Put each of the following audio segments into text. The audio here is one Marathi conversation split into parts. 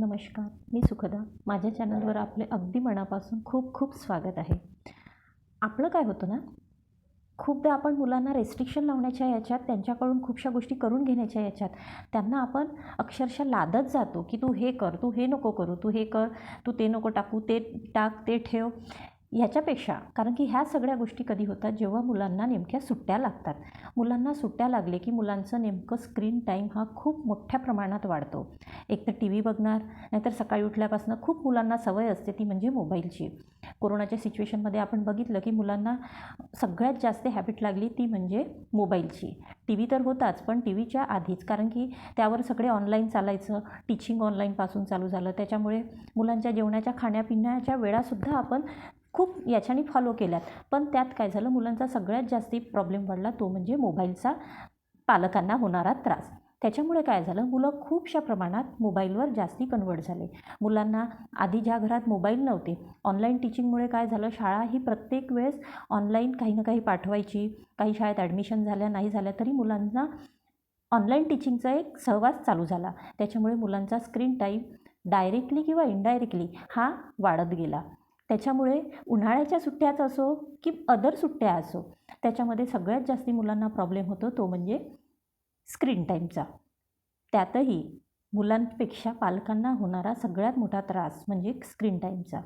नमस्कार, मी सुखदा. माझ्या चॅनलवर आपले अगदी मनापासून खूप खूप स्वागत आहे. आपलं काय होतं ना, खूपदा आपण मुलांना रेस्ट्रिक्शन लावण्याच्या याच्यात, त्यांच्याकडून खूपशा गोष्टी करून घेण्याच्या याच्यात, त्यांना आपण अक्षरशः लादत जातो, की तू हे कर, तू हे नको करू, तू हे कर, तू ते नको टाकू, ते टाक, ते ठेव. ह्याच्यापेक्षा, कारण की ह्या सगळ्या गोष्टी कधी होतात जेव्हा मुलांना नेमक्या सुट्ट्या लागतात. मुलांना सुट्ट्या लागले की मुलांचं नेमकं स्क्रीन टाईम हा खूप मोठ्या प्रमाणात वाढतो. एक तर टी व्ही बघणार, नाहीतर सकाळी उठल्यापासून खूप मुलांना सवय असते ती म्हणजे मोबाईलची. कोरोनाच्या सिच्युएशनमध्ये आपण बघितलं की मुलांना सगळ्यात जास्त हॅबिट लागली ती म्हणजे मोबाईलची. टी व्ही तर होताच, पण टी व्हीच्या आधीच, कारण की त्यावर सगळे ऑनलाईन चालायचं, टीचिंग ऑनलाईनपासून चालू झालं. त्याच्यामुळे मुलांच्या जेवणाच्या खाण्यापिण्याच्या वेळासुद्धा आपण खूप याच्याने फॉलो केल्यात. पण त्यात काय झालं, मुलांचा सगळ्यात जास्ती प्रॉब्लेम वाढला तो म्हणजे मोबाईलचा पालकांना होणारा त्रास. त्याच्यामुळे काय झालं, मुलं खूपशा प्रमाणात मोबाईलवर जास्ती कन्वर्ट झाले. मुलांना आधी ज्या घरात मोबाईल नव्हते, ऑनलाईन टीचिंगमुळे काय झालं, शाळा ही प्रत्येक वेळेस ऑनलाईन काही ना काही पाठवायची. काही शाळेत ॲडमिशन झाल्या नाही झाल्या तरी मुलांना ऑनलाईन टीचिंगचा एक सहवास चालू झाला. त्याच्यामुळे मुलांचा स्क्रीन टाईम डायरेक्टली किंवा इनडायरेक्टली हा वाढत गेला. त्याच्यामुळे उन्हाळ्याच्या सुट्ट्याच असो की अदर सुट्ट्या असो, त्याच्यामध्ये सगळ्यात जास्ती मुलांना प्रॉब्लेम होतो तो म्हणजे स्क्रीन टाईमचा. त्यातही मुलांपेक्षा पालकांना होणारा सगळ्यात मोठा त्रास म्हणजे स्क्रीन टाईमचा.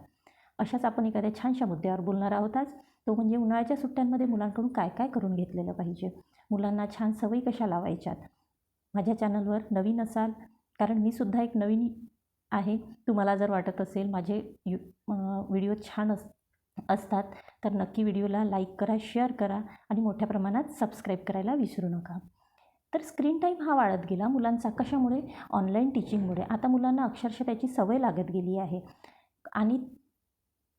अशाच आपण एखाद्या छानशा मुद्द्यावर बोलणार आहोत आज. तो म्हणजे उन्हाळ्याच्या सुट्ट्यांमध्ये मुलांकडून काय काय करून घेतलेलं पाहिजे, मुलांना छान सवयी कशा लावायच्यात. माझ्या चॅनलवर नवीन असाल, कारण मी सुद्धा एक नवीन आहे. तुम्हाला जर वाटत असेल माझे व्हिडिओ छान असतात तर नक्की व्हिडिओला लाईक करा, शेअर करा आणि मोठ्या प्रमाणात सबस्क्राईब करायला विसरू नका. तर स्क्रीन टाईम हा वाढत गेला मुलांचा. कशामुळे? ऑनलाईन टीचिंगमुळे. आता मुलांना अक्षरशः त्याची सवय लागत गेली आहे. आणि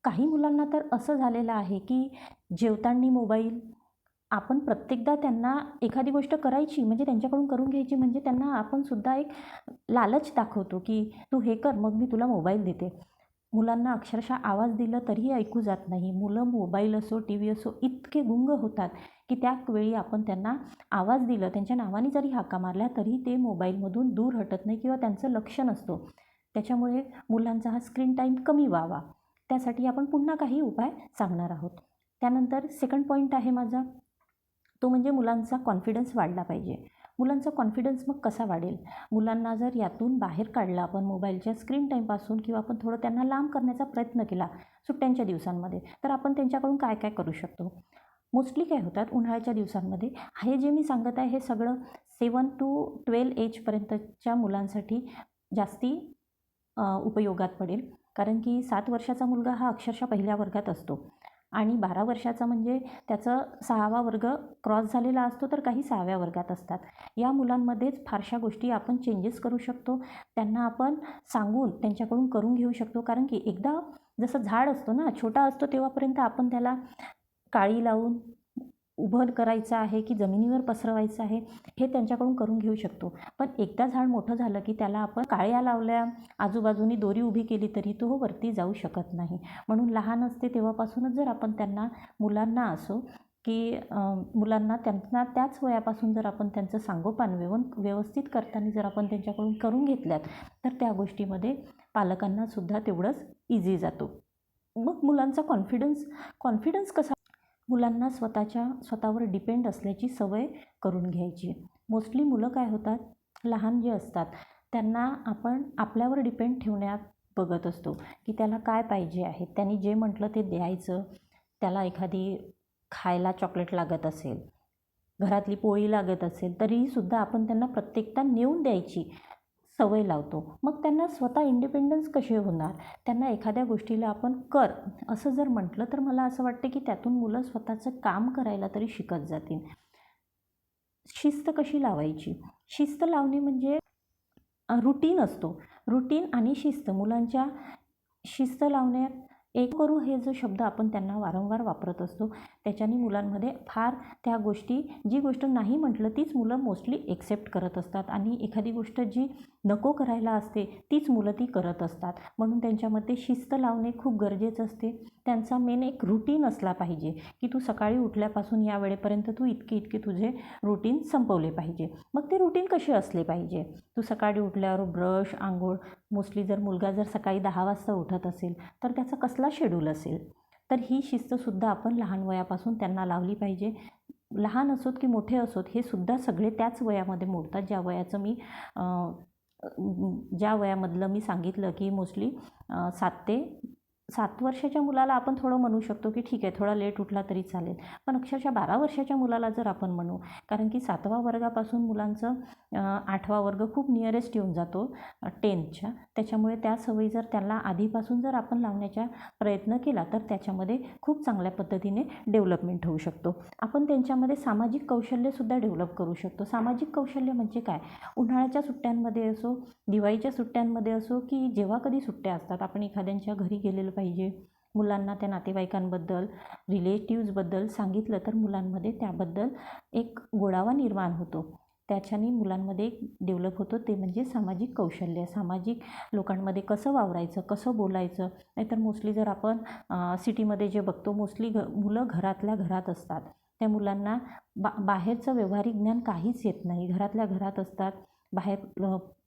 काही मुलांना तर असं झालेलं आहे की जेवताना मोबाईल, आपण प्रत्येकदा त्यांना एखादी गोष्ट करायची म्हणजे त्यांच्याकडून करून घ्यायची म्हणजे त्यांना आपण सुद्धा एक लालच दाखवतो की तू हे कर, मग मी तुला मोबाईल देते. मुलांना अक्षरशः आवाज दिला तरीही ऐकू जात नाही. मुलं मोबाईल असो, टी व्ही असो, इतके गुंग होतात की त्यावेळी आपण त्यांना आवाज दिलं, त्यांच्या नावाने जरी हाका मारल्या तरी ते मोबाईलमधून दूर हटत नाही किंवा त्यांचं लक्ष नसतो. त्याच्यामुळे मुलांचा हा स्क्रीन टाईम कमी व्हावा, त्यासाठी आपण पुन्हा काही उपाय सांगणार आहोत. त्यानंतर सेकंड पॉईंट आहे माझा, तो म्हणजे मुलांचा कॉन्फिडन्स वाढला पाहिजे. मुलांचा कॉन्फिडन्स मग कसा वाढेल? मुलांना जर यातून बाहेर काढलं आपण मोबाईलच्या स्क्रीन टाईमपासून किंवा आपण थोडं त्यांना लांब करण्याचा प्रयत्न केला सुट्ट्यांच्या दिवसांमध्ये, तर आपण त्यांच्याकडून काय काय करू शकतो? मोस्टली काय होतात उन्हाळ्याच्या दिवसांमध्ये, हे जे मी सांगत आहे हे सगळं 7 to 12 एजपर्यंतच्या मुलांसाठी जास्ती उपयोगात पडेल. कारण की 7 वर्षाचा मुलगा हा अक्षरशः पहिल्या वर्गात असतो आणि 12 वर्षाचा म्हणजे त्याचं 6वा वर्ग क्रॉस झालेला असतो, तर काही 6व्या वर्गात असतात. या मुलांमध्येच फारशा गोष्टी आपण चेंजेस करू शकतो. त्यांना आपण सांगून त्यांच्याकडून करून घेऊ शकतो. कारण की एकदा जसं झाड असतो ना, छोटा असतो तेव्हापर्यंत आपण त्याला काळी लावून उभं करायचं आहे की जमिनीवर पसरवायचं आहे हे त्यांच्याकडून करून घेऊ शकतो. पण एकदा झाड मोठं झालं की त्याला आपण काळ्या लावल्या, आजूबाजूनी दोरी उभी केली तरी तो वरती जाऊ शकत नाही. म्हणून लहान असते तेव्हापासूनच जर आपण त्यांना, मुलांना असो की मुलांना त्यांना त्याच वयापासून जर आपण त्यांचं सांगोपान व्यवस्थित करताना जर आपण त्यांच्याकडून करून घेतल्यात तर त्या गोष्टीमध्ये पालकांनासुद्धा तेवढंच इझी जातो. मग मुलांचा कॉन्फिडन्स कसा? मुलांना स्वतःवर डिपेंड असल्याची सवय करून घ्यायची. मोस्टली मुलं काय होतात, लहान जे असतात त्यांना आपण आपल्यावर डिपेंड ठेवण्यात बघत असतो की त्याला काय पाहिजे आहे, त्यांनी जे म्हटलं ते द्यायचं. त्याला एखादी खायला चॉकलेट लागत असेल, घरातली पोळी लागत असेल तरीहीसुद्धा आपण त्यांना प्रत्येकदा नेऊन द्यायची सवय लावतो. मग त्यांना स्वतः इंडिपेंडन्स कसे होणार? त्यांना एखाद्या गोष्टीला आपण कर असं जर म्हटलं तर मला असं वाटतं की त्यातून मुलं स्वतःचं काम करायला तरी शिकत जातील. शिस्त कशी लावायची? शिस्त लावणे म्हणजे रुटीन असतो. रुटीन आणि शिस्त, मुलांच्या शिस्त लावण्यात एक करू हे जो शब्द आपण त्यांना वारंवार वापरत असतो त्याच्याने मुलांमध्ये फार त्या गोष्टी, जी गोष्ट नाही म्हटलं तीच मुलं मोस्टली एक्सेप्ट करत असतात आणि एखादी गोष्ट जी नको करायला असते तीच मुलं ती करत असतात. म्हणून त्यांच्यामध्ये शिस्त लावणे खूप गरजेचं असते. त्यांचा मेन एक रूटीन असला पाहिजे की तू सकाळी उठल्यापासून या वेळेपर्यंत तू इतके तुझे रूटीन संपवले पाहिजे. मग ते रूटीन कसे असले पाहिजे? तू सकाळी उठल्यावर ब्रश, अंघोळ, मोस्टली जर मुलगा जर सकाळी 10 वाजता उठत असेल तर त्याचा कसला शेड्यूल असेल? तर ही शिस्तसुद्धा आपण लहान वयापासून त्यांना लावली पाहिजे. लहान असोत की मोठे असोत हे सुद्धा सगळे त्याच वयामध्ये मोडतात ज्या वयाचं मी ज्या वयामधलं मी सांगितलं की मोस्टली 7 वर्षाच्या मुलाला आपण थोडं म्हणू शकतो की ठीक आहे थोडा लेट उठला तरी चालेल. पण अक्षरशः 12 वर्षाच्या मुलाला जर आपण म्हणू, कारण की 7व्या वर्गापासून मुलांचं 8वा वर्ग खूप नियरेस्ट येऊन जातो 10च्या. त्याच्यामुळे त्या सवयी जर त्यांना आधीपासून जर आपण लावण्याचा प्रयत्न केला तर त्याच्यामध्ये खूप चांगल्या पद्धतीने डेव्हलपमेंट होऊ शकतो. आपण त्यांच्यामध्ये सामाजिक कौशल्यसुद्धा डेव्हलप करू शकतो. सामाजिक कौशल्य म्हणजे काय? उन्हाळ्याच्या सुट्ट्यांमध्ये असो, दिवाळीच्या सुट्ट्यांमध्ये असो की जेव्हा कधी सुट्ट्या असतात आपण एखाद्यांच्या घरी गेलेलं पाहिजे. मुलांना त्या नातेवाईकांबद्दल, रिलेटिव्सबद्दल सांगितलं तर मुलांमध्ये त्याबद्दल एक गोडावा निर्माण होतो. त्याच्याने मुलांमध्ये एक डेव्हलप होतो ते म्हणजे सामाजिक कौशल्य. सामाजिक लोकांमध्ये कसं वावरायचं, कसं बोलायचं. नाहीतर मोस्टली जर आपण सिटीमध्ये जे बघतो मोस्टली मुलं घरातल्या घरात असतात. त्या मुलांना बाहेरचं व्यावहारिक ज्ञान काहीच येत नाही. घरातल्या घरात असतात. बाहेर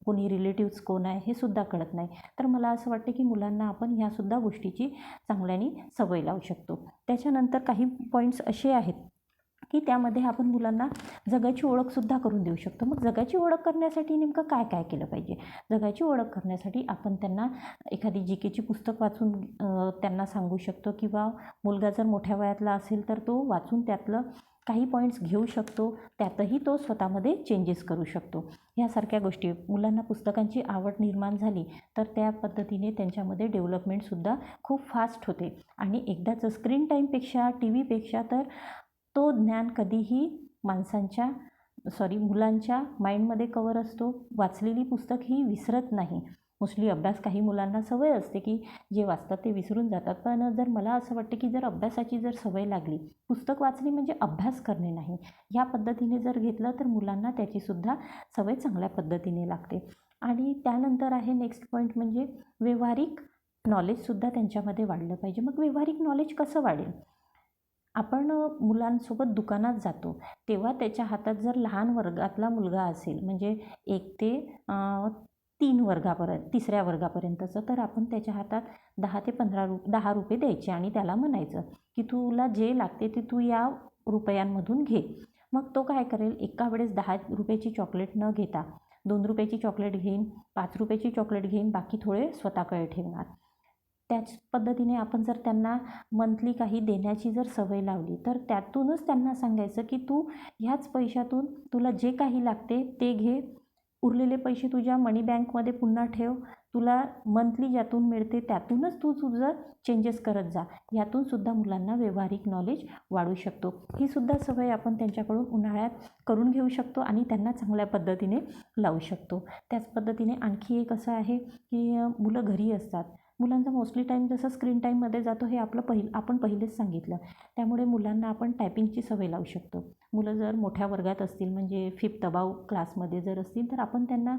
कोणी रिलेटिव्स कोण आहे हे सुद्धा कळत नाही. तर मला असं वाटतं की मुलांना आपण ह्यासुद्धा गोष्टीची चांगल्याने सवय लावू शकतो. त्याच्यानंतर काही पॉईंट्स असे आहेत की त्यामध्ये आपण मुलांना जगाची ओळखसुद्धा करून देऊ शकतो. मग जगाची ओळख करण्यासाठी नेमकं काय काय केलं पाहिजे? जगाची ओळख करण्यासाठी आपण त्यांना एखादी जीकेची पुस्तक वाचून त्यांना सांगू शकतो किंवा मुलगा जर मोठ्या वयातला असेल तर तो वाचून त्यातलं काही पॉईंट्स घेऊ शकतो. त्यातही तो स्वतःमध्ये चेंजेस करू शकतो. ह्यासारख्या गोष्टी मुलांना पुस्तकांची आवड निर्माण झाली तर त्या पद्धतीने त्यांच्यामध्ये डेव्हलपमेंटसुद्धा खूप फास्ट होते. आणि एकदाचं स्क्रीन टाईमपेक्षा, टी व्हीपेक्षा तर तो ज्ञान कधीही मुलांच्या माइंडमध्ये कवर असतो. वाचलेली पुस्तक ही विसरत नाही. मोस्टली अभ्यास काही मुलांना सवय असते की जे वाचतात ते विसरून जातात. पण जर मला असं वाटतं की जर अभ्यासाची जर सवय लागली, पुस्तक वाचणे म्हणजे अभ्यास करणे नाही, या पद्धतीने जर घेतलं तर मुलांना त्याचीसुद्धा सवय चांगल्या पद्धतीने लागते. आणि त्यानंतर आहे नेक्स्ट पॉईंट म्हणजे व्यावहारिक नॉलेजसुद्धा त्यांच्यामध्ये वाढलं पाहिजे. मग व्यावहारिक नॉलेज कसं वाढेल? आपण मुलांसोबत दुकानात जातो तेव्हा त्याच्या हातात जर लहान वर्गातला मुलगा असेल म्हणजे 1 ते 3 वर्गापर्यंत 3ऱ्या वर्गापर्यंतचं, तर आपण त्याच्या हातात 10 ते 10 रुपये द्यायचे आणि त्याला म्हणायचं की तुला जे लागते ते तू या रुपयांमधून घे. मग तो काय करेल? एका वेळेस 10 रुपयाची चॉकलेट न घेता 2 रुपयाची चॉकलेट घेईन, 5 रुपयाची चॉकलेट घेईन, बाकी थोडे स्वतःकडे ठेवणार. त्याच पद्धतीने आपण जर त्यांना मंथली काही देण्याची जर सवय लावली तर त्यातूनच त्यांना सांगायचं की तू ह्याच पैशातून तुला जे काही लागते ते घे, उरलेले पैसे तुझ्या मनी बँकमध्ये पुन्हा ठेव, तुला मंथली ज्यातून मिळते त्यातूनच तू तुझं चेंजेस करत जा. यातूनसुद्धा मुलांना व्यावहारिक नॉलेज वाढू शकतो. ही सुद्धा सवय आपण त्यांच्याकडून उन्हाळ्यात करून घेऊ शकतो आणि त्यांना चांगल्या पद्धतीने लावू शकतो. त्याच पद्धतीने आणखी एक असं आहे की मुलं घरी असतात. मुलांचा मोस्टली टाईम जसं स्क्रीन टाईममध्ये जातो हे आपण पहिलेच सांगितलं. त्यामुळे मुलांना आपण टायपिंगची सवय लावू शकतो. मुलं जर मोठ्या वर्गात असतील म्हणजे 5th अबाव क्लासमध्ये जर असतील तर आपण त्यांना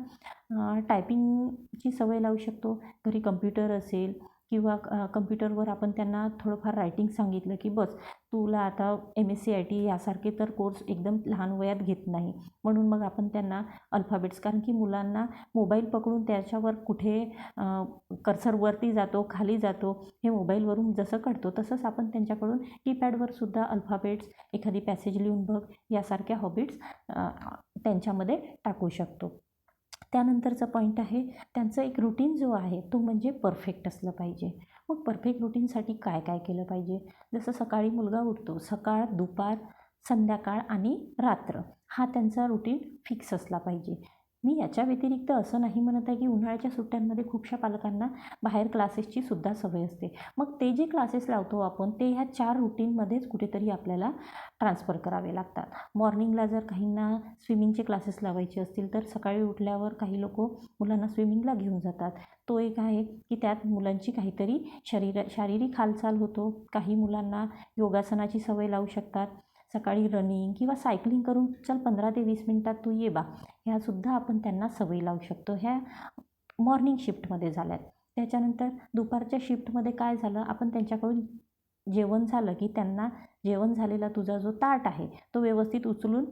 टायपिंगची सवय लावू शकतो. घरी कम्प्युटर असेल किंवा कम्प्युटरवर आपण त्यांना थोडंफार रायटिंग सांगितलं की बस तुला आता MSc IT यासारखे तर कोर्स एकदम लहान वयात घेत नाही. म्हणून मग आपण त्यांना अल्फाबेट्स, कारण की मुलांना मोबाईल पकडून त्याच्यावर कुठे कर्सरवरती जातो, खाली जातो, हे मोबाईलवरून जसं कळतो तसंच आपण त्यांच्याकडून कीपॅडवरसुद्धा अल्फाबेट्स, एखादी पॅसेज लिहून बघ यासारख्या हॉबिट्स त्यांच्यामध्ये टाकू शकतो. त्यानंतरचा पॉईंट आहे त्यांचं एक रुटीन जो आहे तो म्हणजे परफेक्ट असलं पाहिजे. मग परफेक्ट रुटीनसाठी काय काय केलं पाहिजे? जसं सकाळी मुलगा उठतो, सकाळ, दुपार, संध्याकाळ आणि रात्र हा त्यांचा रुटीन फिक्स असला पाहिजे. मी याच्या व्यतिरिक्त असं नाही म्हणत आहे की उन्हाळ्याच्या सुट्ट्यांमध्ये खूपशा पालकांना बाहेर क्लासेसची सुद्धा सवय असते. मग ते जे क्लासेस लावतो आपण ते ह्या 4 रुटीनमध्येच कुठेतरी आपल्याला ट्रान्सफर करावे लागतात. मॉर्निंगला जर काहींना स्विमिंगचे क्लासेस लावायचे असतील तर सकाळी उठल्यावर काही लोक मुलांना स्विमिंगला घेऊन जातात. तो एक आहे की त्यात मुलांची काहीतरी शारीरिक हालचाल होतो. काही मुलांना योगासनाची सवय लावू शकतात. सकाळी रनिंग किंवा सायकलिंग करून चल 15 ते 20 मिनटात तू ये बा, ह्यासुद्धा आपण त्यांना सवयी लावू शकतो. ह्या मॉर्निंग शिफ्टमध्ये झाल्यात. त्याच्यानंतर दुपारच्या शिफ्टमध्ये काय झालं, आपण त्यांच्याकडून जेवण झालं की त्यांना जेवण झालेला तुझा जो ताट आहे तो व्यवस्थित उचलून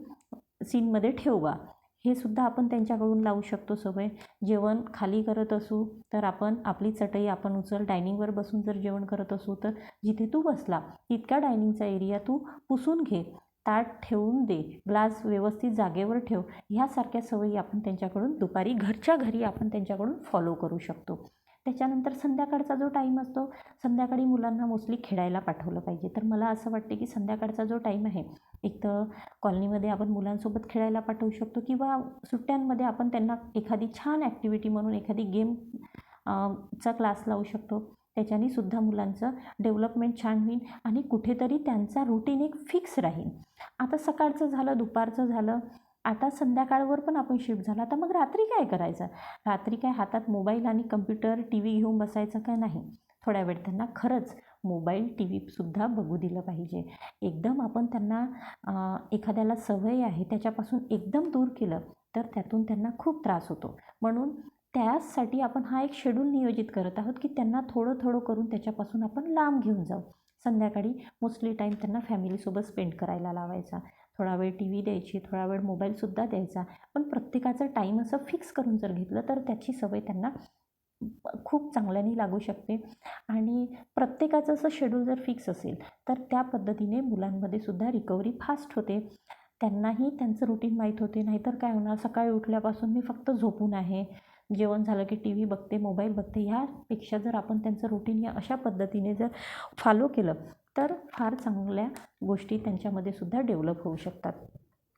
सीनमध्ये ठेव बा, हे सुद्धा आपण त्यांच्याकडून लावू शकतो सवय. जेवण खाली करत असू तर आपण आपली चटई आपण उचल, डायनिंगवर बसून जर जेवण करत असू तर जिथे तू बसला तितका डायनिंगचा एरिया तू पुसून घे, ताट ठेवून दे, ग्लास व्यवस्थित जागेवर ठेव. ह्यासारख्या सवयी आपण त्यांच्याकडून दुपारी घरच्या घरी आपण त्यांच्याकडून फॉलो करू शकतो. त्याच्यानंतर संध्याकाळचा जो टाईम असतो, संध्याकाळी मुलांना मोस्टली खेळायला पाठवलं पाहिजे. तर मला असं वाटते की संध्याकाळचा जो टाईम आहे, एक तर कॉलनीमध्ये आपण मुलांसोबत खेळायला पाठवू शकतो किंवा सुट्ट्यांमध्ये आपण त्यांना एखादी छान ॲक्टिव्हिटी म्हणून एखादी गेम चा क्लास लावू शकतो. त्याच्याने सुद्धा मुलांचं डेव्हलपमेंट छान होईल आणि कुठेतरी त्यांचा रुटीन एक फिक्स राहील. आता सकाळचं झालं, दुपारचं झालं, आता संध्याकाळवर पण आपण शिफ्ट झाला, तर मग रात्री काय करायचं? रात्री काय हातात मोबाईल आणि कम्प्युटर टी व्ही घेऊन बसायचं काय नाही. थोड्या वेळ त्यांना खरंच मोबाईल टी व्हीसुद्धा बघू दिलं पाहिजे. एकदम आपण त्यांना एखाद्याला सवय आहे त्याच्यापासून एकदम दूर केलं तर त्यातून त्यांना खूप त्रास होतो. म्हणून त्यासाठी आपण हा एक शेड्यूल नियोजित करत आहोत की त्यांना थोडं थोडं करून त्याच्यापासून आपण लांब घेऊन जाऊ. संध्याकाळी मोस्टली टाईम त्यांना फॅमिलीसोबत स्पेंड करायला लावायचा. थोडा वेळ टी व्ही द्यायची, थोडा वेळ मोबाईलसुद्धा द्यायचा. पण प्रत्येकाचं टाईम असं फिक्स करून जर घेतलं तर त्याची सवय त्यांना खूप चांगल्याने लागू शकते. आणि प्रत्येकाचं असं शेड्यूल जर फिक्स असेल तर त्या पद्धतीने मुलांमध्ये सुद्धा रिकव्हरी फास्ट होते. त्यांनाही त्यांचं रुटीन माहीत होते. नाहीतर काय होणार, सकाळी उठल्यापासून मी फक्त झोपून आहे, जेवण झालं की टी व्ही बघते, मोबाईल बघते. ह्यापेक्षा जर आपण त्यांचं रुटीन या अशा पद्धतीने जर फॉलो केलं तर फार चांगल्या गोष्टी त्यांच्यामध्ये सुद्धा डेव्हलप होऊ शकतात.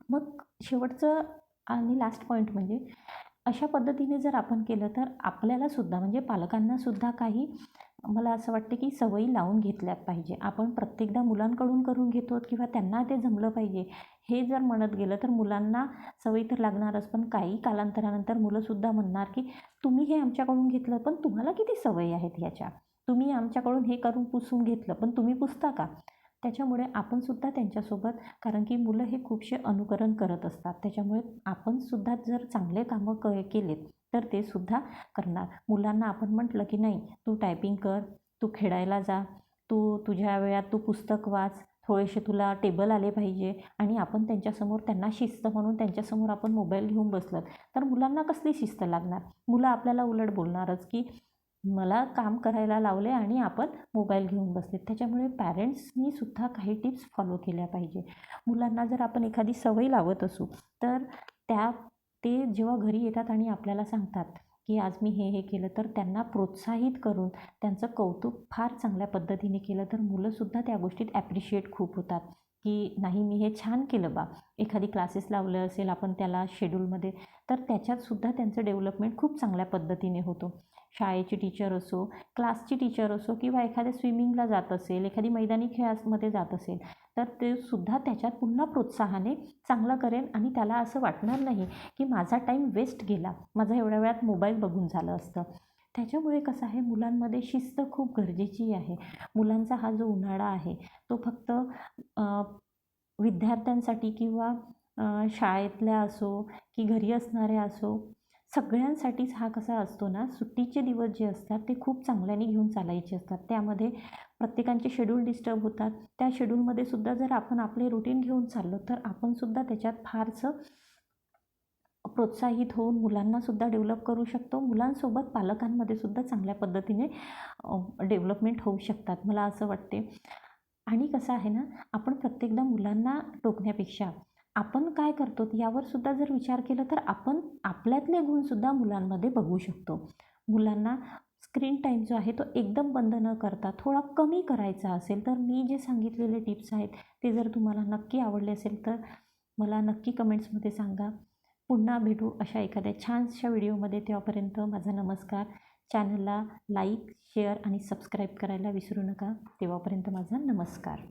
मग शेवटचं आणि लास्ट पॉईंट म्हणजे अशा पद्धतीने जर आपण केलं तर आपल्यालासुद्धा म्हणजे पालकांनासुद्धा काही मला असं वाटते की सवयी लावून घेतल्या पाहिजे. आपण प्रत्येकदा मुलांकडून करून घेतो किंवा त्यांना ते जमलं पाहिजे हे जर म्हणत गेलं तर मुलांना सवयी तर लागणारच, पण काही कालांतरानंतर मुलंसुद्धा म्हणणार की तुम्ही हे आमच्याकडून घेतलं पण तुम्हाला किती सवयी आहेत ह्याच्या, तुम्ही आमच्याकडून हे करून पुसून घेतलं पण तुम्ही पुसता का? त्याच्यामुळे आपणसुद्धा त्यांच्यासोबत, कारण की मुलं हे खूपसे अनुकरण करत असतात, त्याच्यामुळे आपणसुद्धा जर चांगले कामं केलेत तर ते सुद्धा करणार. मुलांना आपण म्हटलं की नाही तू टायपिंग कर, तू खेळायला जा, तू तुझ्या वेळात तू पुस्तक वाच, थोडेसे तुला टेबल आले पाहिजे, आणि आपण त्यांच्यासमोर त्यांना शिस्त म्हणून त्यांच्यासमोर आपण मोबाईल घेऊन बसलं तर मुलांना कसली शिस्त लागणार? मुलं आपल्याला उलट बोलणारच की मला काम करायला लावले आणि आपण मोबाईल घेऊन बसले. त्याच्यामुळे पॅरेंट्सनी सुद्धा काही टिप्स फॉलो केल्या पाहिजे. मुलांना जर आपण एखादी सवय लावत असू तर ते जेव्हा घरी येतात आणि आपल्याला सांगतात की आज मी हे केलं, तर त्यांना प्रोत्साहित करून त्यांचं कौतुक फार चांगल्या पद्धतीने केलं तर मुलंसुद्धा त्या गोष्टीत ॲप्रिशिएट खूप होतात की नाही मी हे छान केलं बा. एखादी क्लासेस लावलं असेल आपण त्याला शेड्यूलमध्ये, तर त्याच्यातसुद्धा त्यांचं डेव्हलपमेंट खूप चांगल्या पद्धतीने होतो. शाळेची टीचर असो, क्लासची टीचर असो किंवा एखाद्या स्विमिंगला जात असेल, एखादी मैदानी खेळामध्ये जात असेल तर ते सुद्धा त्याच्यात पुन्हा प्रोत्साहाने चांगलं करेल आणि त्याला असं वाटणार नाही की माझा टाईम वेस्ट गेला, माझा एवढ्या वेळात मोबाईल बघून झालं असतं. त्याच्यामुळे कसं आहे, मुलांमध्ये शिस्त खूप गरजेची आहे. मुलांचा हा जो उन्हाळा आहे तो फक्त विद्यार्थ्यांसाठी किंवा शाळेतल्या असो की घरी असणाऱ्या असो, सगळ्यांसाठीच हा कसा असतो ना, सुट्टीचे दिवस जे असतात ते खूप चांगल्याने घेऊन चालायचे असतात. त्यामध्ये प्रत्येकांचे शेड्यूल डिस्टर्ब होतात. त्या शेड्यूलमध्ये सुद्धा जर आपण आपले रुटीन घेऊन चाललो तर आपणसुद्धा त्याच्यात फारसं प्रोत्साहित होऊन मुलांनासुद्धा डेव्हलप करू शकतो. मुलांसोबत पालकांमध्ये सुद्धा चांगल्या पद्धतीने डेव्हलपमेंट होऊ शकतात, मला असं वाटते. आणि कसं आहे ना, आपण प्रत्येकदा मुलांना टोकण्यापेक्षा आपण काय करतो यावर सुद्धा जर विचार केला तर आपण आपल्यातले गुणसुद्धा मुलांमध्ये बघू शकतो. मुलांना स्क्रीन टाईम जो आहे तो एकदम बंद न करता थोडा कमी करायचा असेल तर मी जे सांगितलेले टिप्स आहेत ते जर तुम्हाला नक्की आवडले असेल तर मला नक्की कमेंट्समध्ये सांगा. पुन्हा भेटू अशा एखाद्या छानशा व्हिडिओमध्ये. तेव्हापर्यंत माझा नमस्कार. चॅनलला लाईक, शेअर आणि सबस्क्राईब करायला विसरू नका. तेव्हापर्यंत माझा नमस्कार.